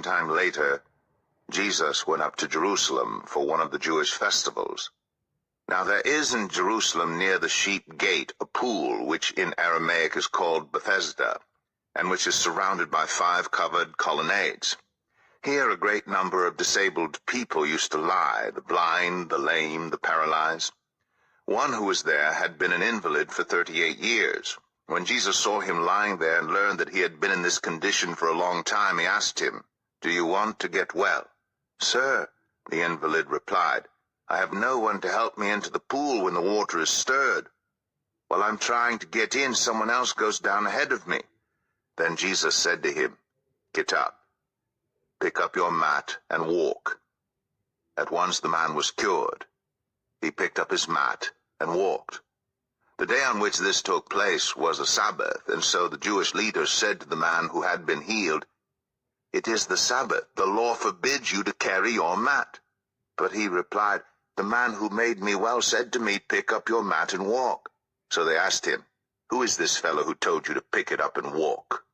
time later, Jesus went up to Jerusalem for one of the Jewish festivals. Now there is in Jerusalem near the Sheep Gate a pool which in Aramaic is called Bethesda, and which is surrounded by 5 covered colonnades. Here a great number of disabled people used to lie, the blind, the lame, the paralyzed. One who was there had been an invalid for 38 years. When Jesus saw him lying there and learned that he had been in this condition for a long time, he asked him, "Do you want to get well?" "Sir," the invalid replied, "I have no one to help me into the pool when the water is stirred. While I'm trying to get in, someone else goes down ahead of me." Then Jesus said to him, "Get up, pick up your mat and walk." At once the man was cured. He picked up his mat and walked. The day on which this took place was a Sabbath, and so the Jewish leaders said to the man who had been healed, "It is the Sabbath. The law forbids you to carry your mat." But he replied, "The man who made me well said to me, 'Pick up your mat and walk.'" So they asked him, "Who is this fellow who told you to pick it up and walk?"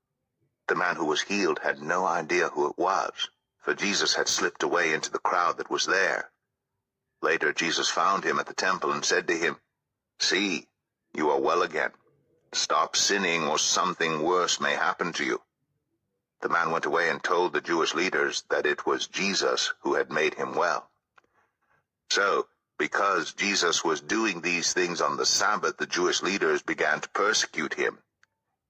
The man who was healed had no idea who it was, for Jesus had slipped away into the crowd that was there. Later Jesus found him at the temple and said to him, "See, you are well again. Stop sinning, or something worse may happen to you." The man went away and told the Jewish leaders that it was Jesus who had made him well. So, because Jesus was doing these things on the Sabbath, the Jewish leaders began to persecute him.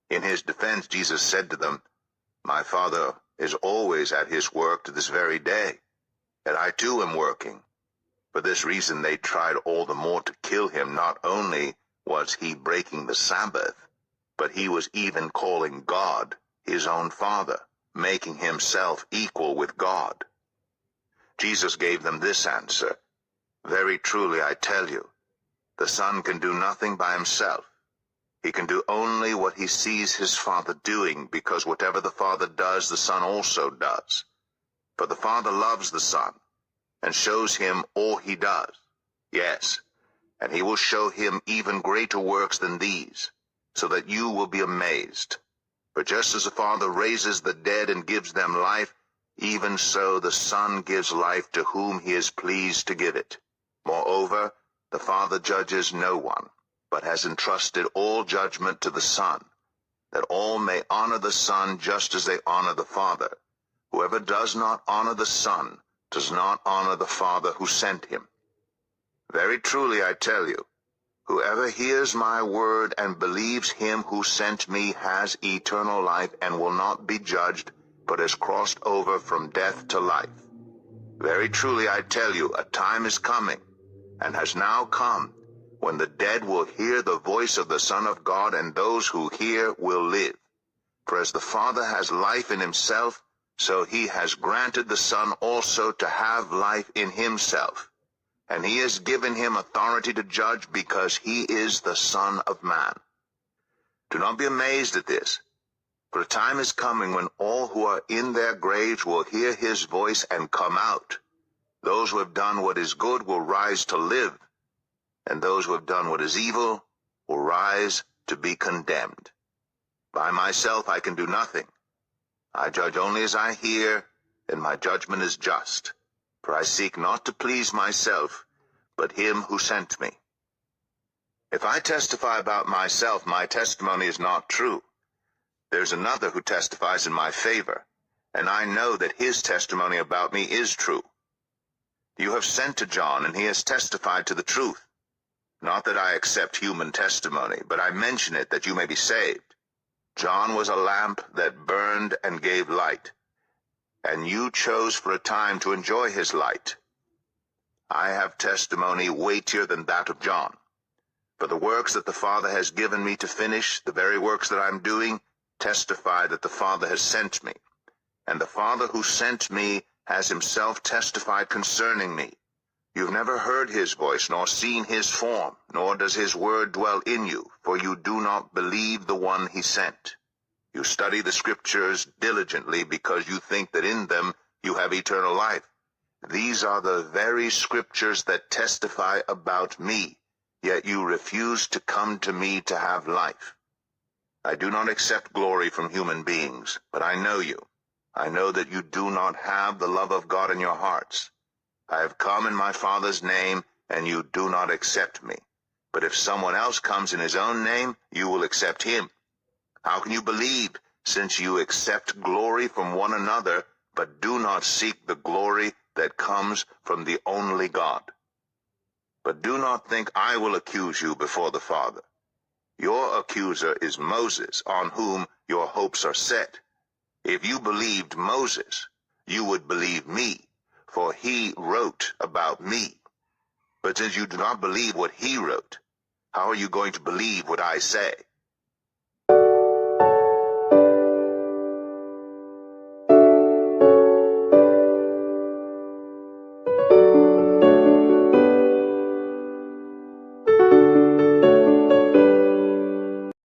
In his defense, Jesus said to them, "My Father is always at his work to this very day, and I too am working." For this reason they tried all the more to kill him. Not only was he breaking the Sabbath, but he was even calling God his own Father, making himself equal with God. Jesus gave them this answer, "Very truly I tell you, the Son can do nothing by himself. He can do only what he sees his Father doing, because whatever the Father does, the Son also does. For the Father loves the Son, and shows him all he does. Yes, and he will show him even greater works than these, so that you will be amazed. For just as the Father raises the dead and gives them life, even so the Son gives life to whom he is pleased to give it. Moreover, the Father judges no one, but has entrusted all judgment to the Son, that all may honor the Son just as they honor the Father. Whoever does not honor the Son does not honor the Father who sent him. Very truly I tell you, whoever hears my word and believes him who sent me has eternal life and will not be judged, but has crossed over from death to life. Very truly I tell you, a time is coming, and has now come, when the dead will hear the voice of the Son of God, and those who hear will live. For as the Father has life in himself, so he has granted the Son also to have life in himself. And he has given him authority to judge, because he is the Son of Man. Do not be amazed at this, for a time is coming when all who are in their graves will hear his voice and come out. Those who have done what is good will rise to live, and those who have done what is evil will rise to be condemned. By myself I can do nothing. I judge only as I hear, and my judgment is just. For I seek not to please myself, but him who sent me. If I testify about myself, my testimony is not true. There's another who testifies in my favor, and I know that his testimony about me is true. You have sent to John, and he has testified to the truth. Not that I accept human testimony, but I mention it that you may be saved. John was a lamp that burned and gave light, and you chose for a time to enjoy his light. I have testimony weightier than that of John. For the works that the Father has given me to finish, the very works that I am doing, testify that the Father has sent me. And the Father who sent me has himself testified concerning me. You've never heard his voice, nor seen his form, nor does his word dwell in you, for you do not believe the one he sent. You study the Scriptures diligently, because you think that in them you have eternal life. These are the very Scriptures that testify about me, yet you refuse to come to me to have life. I do not accept glory from human beings, but I know you, I know that you do not have the love of God in your hearts. I have come in my Father's name, and you do not accept me. But if someone else comes in his own name, you will accept him. How can you believe, since you accept glory from one another, but do not seek the glory that comes from the only God? But do not think I will accuse you before the Father. Your accuser is Moses, on whom your hopes are set. If you believed Moses, you would believe me, for he wrote about me. But since you do not believe what he wrote, how are you going to believe what I say?